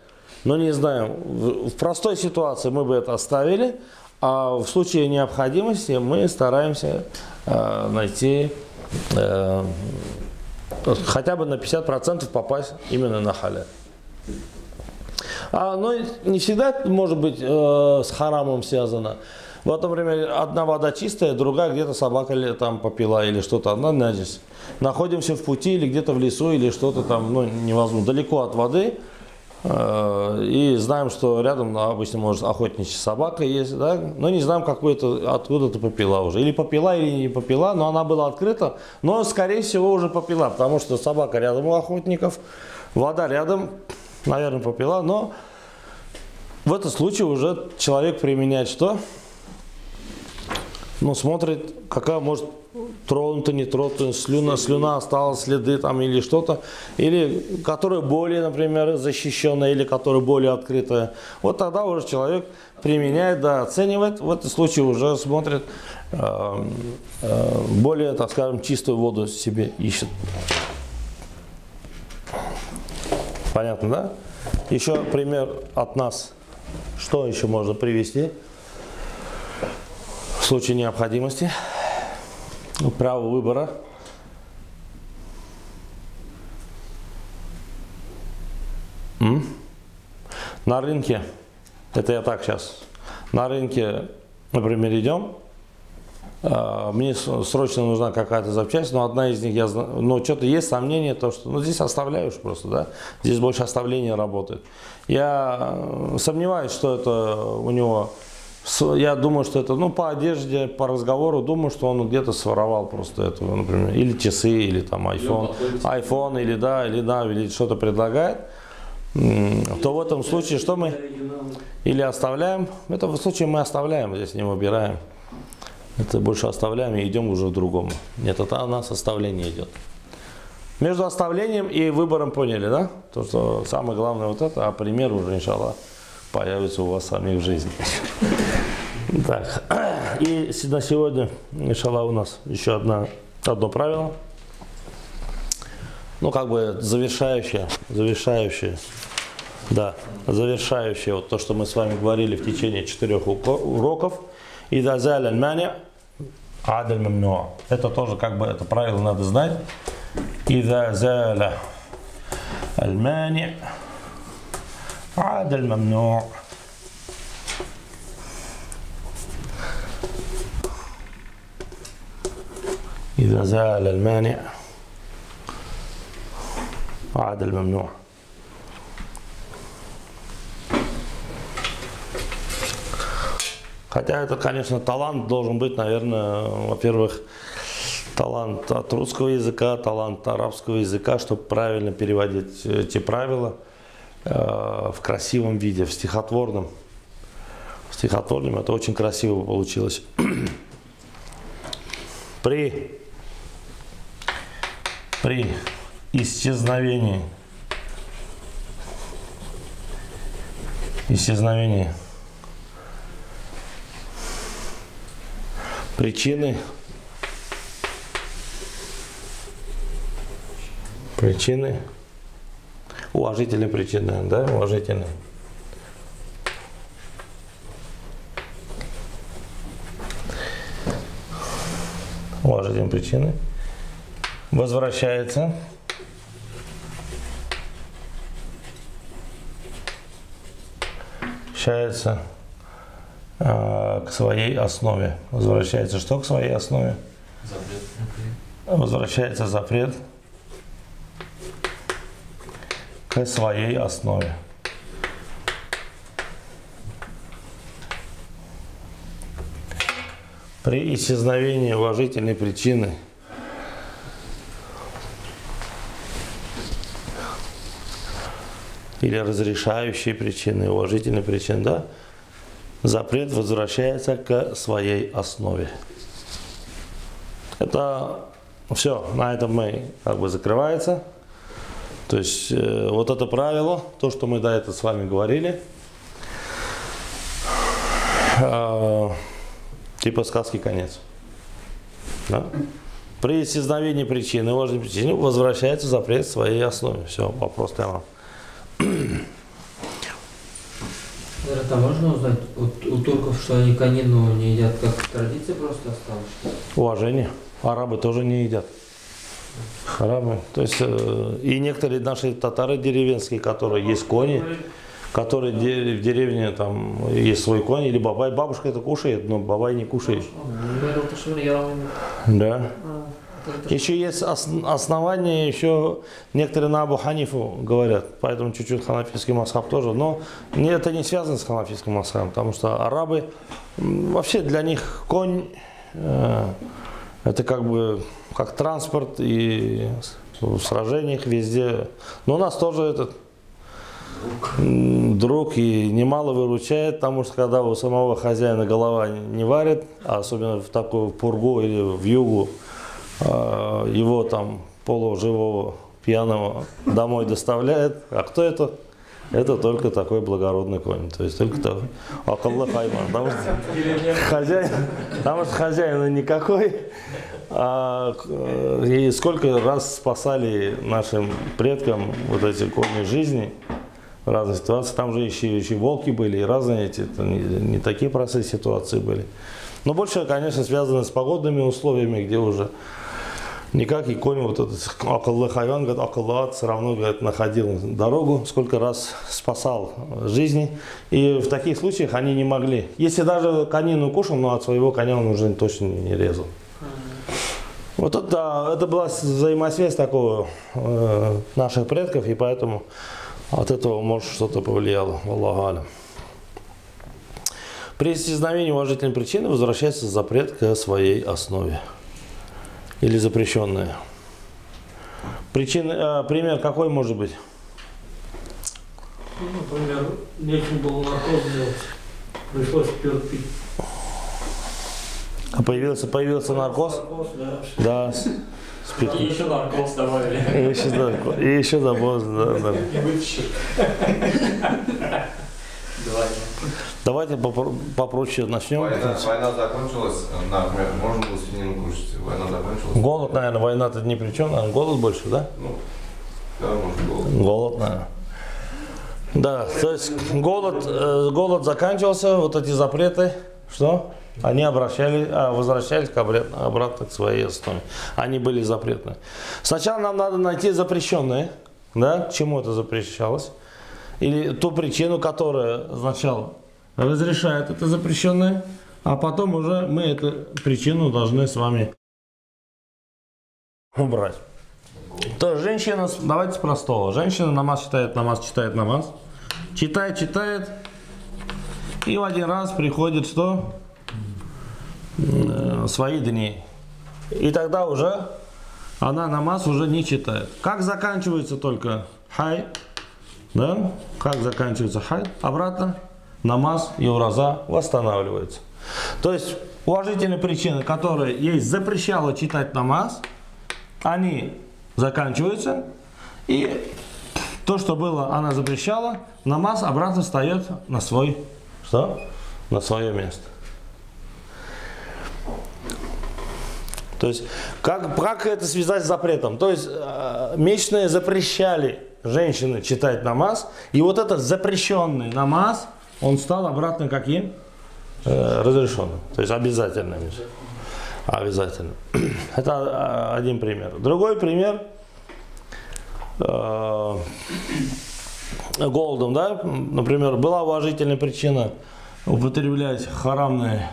но не знаем, в простой ситуации мы бы это оставили, а в случае необходимости мы стараемся найти хотя бы на 50% попасть именно на халяль. Но не всегда это может быть с харамом связано. Вот, например, одна вода чистая, другая где-то собака там попила или что-то, одна наджис. Находимся в пути или где-то в лесу или что-то там, ну, невозможно, далеко от воды. И знаем, что рядом обычно может охотничья собака есть, да? Но не знаем, откуда-то попила уже. Или попила, или не попила, но она была открыта, но, скорее всего, уже попила, потому что собака рядом у охотников, вода рядом, наверное, попила, но в этом случае уже человек применяет что? Ну, смотрит, какая может тронута, не тронута, слюна осталась, следы там или что-то, или которая более, например, защищенная, или которая более открытая. Вот тогда уже человек применяет, да, оценивает, в этом случае уже смотрит, более, так скажем, чистую воду себе ищет. Понятно, да? Еще пример от нас. Что еще можно привести в случае необходимости? Право выбора. На рынке, это я так сейчас, на рынке, например, идем, мне срочно нужна какая-то запчасть, но одна из них, я знаю, но что-то есть сомнение, то, что, ну, здесь оставляешь просто, да, здесь больше оставления работает. Я сомневаюсь, что это у него, я думаю, что это, ну, по одежде, по разговору, думаю, что он где-то своровал просто это, например, или часы, или там iPhone, или да, или что-то предлагает, то в этом случае что мы или оставляем, в этом случае мы оставляем, здесь не выбираем. Это больше оставляем и идем уже к другому. Нет, это у нас оставление идет. Между оставлением и выбором поняли, да? То, что самое главное вот это, а пример уже, иншаллах, появится у вас самих в жизни. Так, и на сегодня, иншаллах, у нас еще одно правило. Ну, как бы завершающее, вот то, что мы с вами говорили в течение 4 уроков. إذا زال المانع عاد الممنوع. Это тоже как бы это правило надо знать. إذا زال المانع عاد الممنوع. إذا زال المانع عاد الممنوع. Хотя это, конечно, талант должен быть, наверное, во-первых, талант от русского языка, талант арабского языка, чтобы правильно переводить эти правила в красивом виде, в стихотворном. В стихотворном это очень красиво получилось. При исчезновении причины уважительные причины, да, уважительные. Уважительные причины. Возвращается к своей основе. Возвращается что к своей основе? Запрет. Возвращается запрет к своей основе. При исчезновении уважительной причины или разрешающей причины, уважительной причины, да, запрет возвращается к своей основе. Это все, на этом мы как бы закрывается. То есть вот это правило, то, что мы до этого с вами говорили, типа сказки конец. Да? При исчезновении причины, уважительной причины, возвращается запрет к своей основе. Все, вопрос прямо. Это можно узнать у турков, что они конину не едят, как традиция просто осталась? Уважение. Арабы тоже не едят. Арабы. То есть и некоторые наши татары деревенские, которые есть кони, которые в деревне там есть свой конь, или бабай. Бабушка это кушает, но бабай не кушает. Да. Еще есть основания, еще некоторые на Абу Ханифу говорят, поэтому чуть-чуть ханафитский мазхаб тоже, но это не связано с ханафитским мазхабом, потому что арабы, вообще для них конь это как бы как транспорт и в сражениях везде, но у нас тоже этот друг и немало выручает, потому что когда у самого хозяина голова не варит, а особенно в такую пургу или в югу, его там полуживого пьяного домой доставляет. А кто это? Это только такой благородный конь. То есть только такой акыллы хайван. Потому что хозяина никакой. И сколько раз спасали нашим предкам вот эти кони жизни в разных ситуациях. Там же еще волки были и разные эти, это не такие простые ситуации были. Но больше, конечно, связано с погодными условиями, где уже никак и конь, вот этот акыллы хайван, говорит, акыллы все равно, говорит, находил дорогу, сколько раз спасал жизни. И в таких случаях они не могли. Если даже конину кушал, но от своего коня он уже точно не резал. Вот это была взаимосвязь такого наших предков, и поэтому от этого, может, что-то повлияло. Аллаху алям. При исчезновении уважительной причины возвращается запрет к своей основе. Или запрещенная. Пример какой может быть? Ну, например, нечем было наркоз делать. Пришлось спирт пить. А появился наркоз? Да. Спирт. И еще наркоз добавили. И еще наркоз, да. Давайте попроще начнем. Война закончилась, например, можно было свинину кушать, война закончилась. Голод, наверное, война-то ни при чем, наверное, голод больше, да? Ну, да, может, голод. Голод, наверное. Да, то есть голод заканчивался, вот эти запреты, что? Они возвращались обратно к своей основе. Они были запретны. Сначала нам надо найти запрещенные, да, чему это запрещалось. Или ту причину, которая сначала разрешает это запрещенное, а потом уже мы эту причину должны с вами убрать. То есть женщина, давайте с простого. Женщина намаз читает, читает, и в один раз приходит что? Свои дни. И тогда уже она намаз уже не читает. Как заканчивается только хай? Да? Как заканчивается хайд? Обратно намаз и ураза восстанавливается. То есть уважительные причины, которые ей запрещало читать намаз, они заканчиваются. И то, что было, она запрещала, намаз обратно встает на свое место. То есть как это связать с запретом? То есть месячные запрещали женщины читать намаз, и вот этот запрещенный намаз, он стал обратно каким? Разрешенным, то есть обязательным. Обязательно. Это один пример. Другой пример. Голодом, да? Например, была уважительная причина употреблять харамную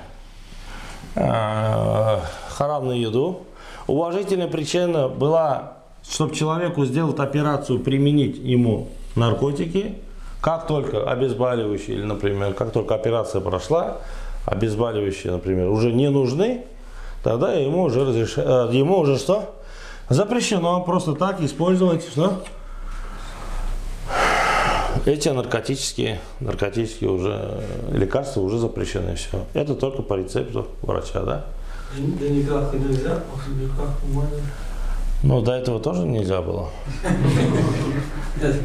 еду. Уважительная причина была, чтобы человеку сделать операцию, применить ему наркотики, как только обезболивающие, или, например, как только операция прошла, обезболивающие, например, уже не нужны, тогда ему уже что? Запрещено просто так использовать что? Эти наркотические уже лекарства уже запрещены, все. Это только по рецепту врача, да? Да никак и нельзя, после никак умазать. Ну, до этого тоже нельзя было.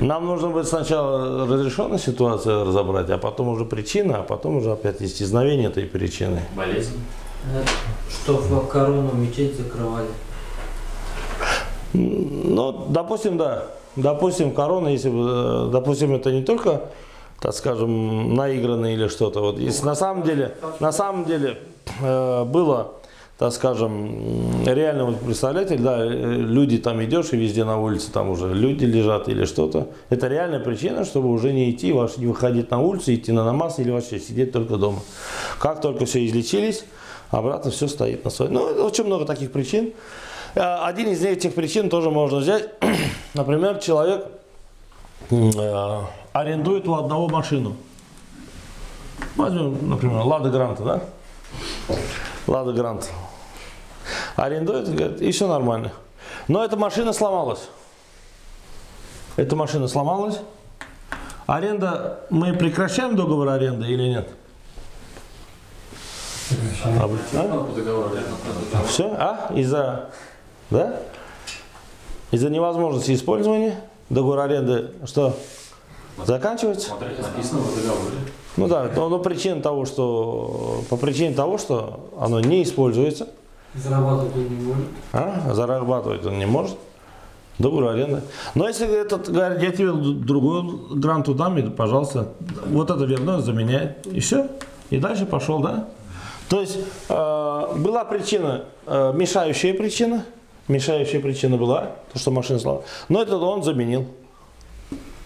Нам нужно будет сначала разрешенную ситуацию разобрать, а потом уже причина, а потом уже опять исчезновение этой причины. Болезнь. Что в корону мечеть закрывали. Ну, допустим, да. Допустим, корона, если бы, допустим, это не только, так скажем, наигранно или что-то. Вот, если на самом деле было так скажем, реально, вот представляете, да, люди там идешь и везде на улице там уже люди лежат или что-то. Это реальная причина, чтобы уже не идти, не выходить на улицу, идти на намаз или вообще сидеть только дома. Как только все излечились, обратно все стоит на своем. Ну, очень много таких причин. Один из этих причин тоже можно взять. Например, человек арендует у одного машину. Возьмем, например, Лада Гранта, да? Лада Гранта. Арендует, говорит, и все нормально. Но эта машина сломалась. Эта машина сломалась. Аренда, мы прекращаем договор аренды или нет? Все? Из-за, да? Из-за невозможности использования договор аренды что? Заканчивается? Смотрите, написано в договоре. Ну да, но по причине того, что оно не используется. Зарабатывать он не может. Зарабатывать он не может. Договор аренды. Но если этот говорит, я тебе другую гранту дам, и, пожалуйста, вот это верну, заменяет. И все. И дальше пошел, да? То есть была причина, мешающая причина была, то, что машина сломалась. Но это он заменил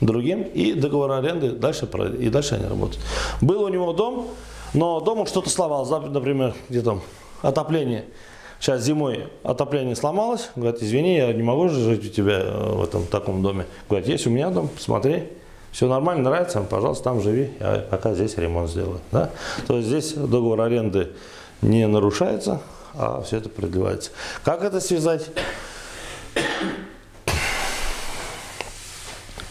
другим, и договор аренды дальше они работают. Был у него дом, но дому что-то сломалось, например, где там отопление. Сейчас зимой отопление сломалось, говорит, извини, я не могу жить у тебя в этом таком доме. Говорит, есть у меня дом, посмотри, все нормально, нравится, пожалуйста, там живи, я пока здесь ремонт сделаю. Да? То есть здесь договор аренды не нарушается, а все это продлевается. Как это связать?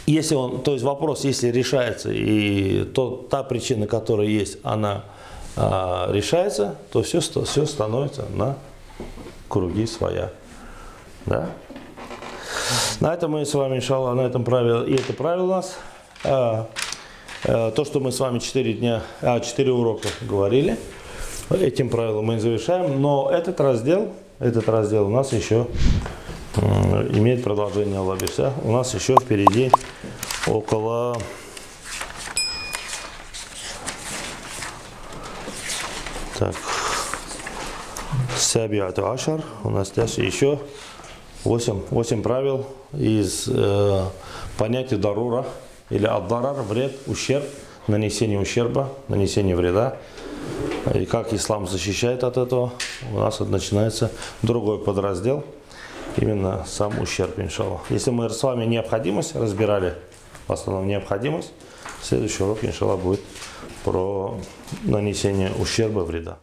Если то есть вопрос, если решается, и та причина, которая есть, она решается, то все становится на круги своя. Да? На этом мы с вами, иншаллах, на этом правило, и это правило у нас. То, что мы с вами 4 урока говорили, этим правилом мы завершаем, но этот раздел у нас еще имеет продолжение, Аллах беса. У нас еще впереди около Сабиату Ашар. У нас здесь еще 8 правил из понятия дарура или аддарар, вред, ущерб, нанесение ущерба, нанесение вреда. И как ислам защищает от этого, у нас начинается другой подраздел. Именно сам ущерб, иншаллах. Если мы с вами необходимость разбирали, в основном необходимость, следующий урок, иншаллах, будет про нанесение ущерба, вреда.